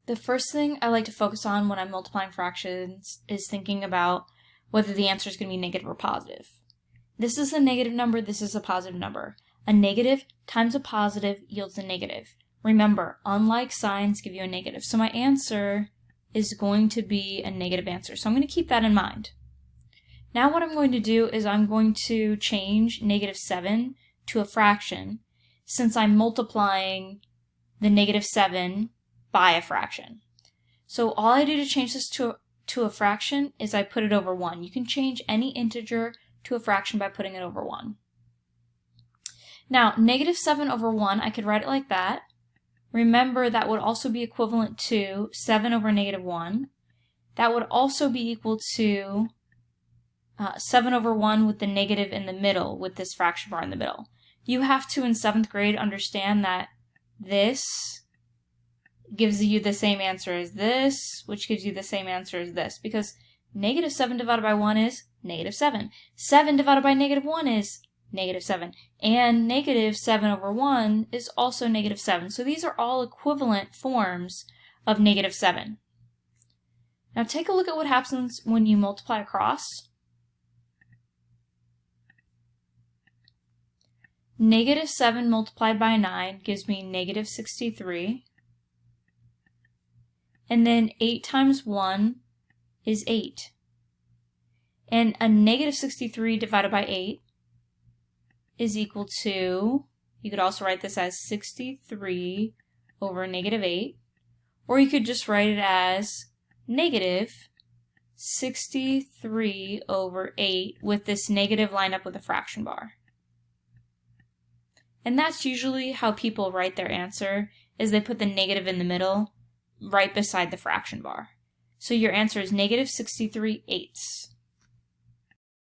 The first thing I like to focus on when I'm multiplying fractions is thinking about whether the answer is going to be negative or positive. This is a negative number, this is a positive number. A negative times a positive yields a negative. Remember, unlike signs give you a negative. So my answer is going to be a negative answer. So I'm going to keep that in mind. Now what I'm going to do is I'm going to change -7 to a fraction since I'm multiplying the -7 by a fraction. So all I do to change this to a fraction is I put it over 1. You can change any integer to a fraction by putting it over 1. Now, -7 over 1, I could write it like that. Remember, that would also be equivalent to 7 over -1. That would also be equal to 7 over 1 with the negative in the middle, with this fraction bar in the middle. You have to, in 7th grade, understand that this gives you the same answer as this, which gives you the same answer as this, because -7 divided by 1 is -7. 7 divided by -1 is -7. And -7 over 1 is also -7. So these are all equivalent forms of -7. Now take a look at what happens when you multiply across. -7 multiplied by 9 gives me -63. And then 8 times 1 is 8. And a -63 divided by 8 is equal to, you could also write this as 63 over -8, or you could just write it as -63 over 8 with this negative lined up with a fraction bar. And that's usually how people write their answer, is they put the negative in the middle right beside the fraction bar. So your answer is -63/8.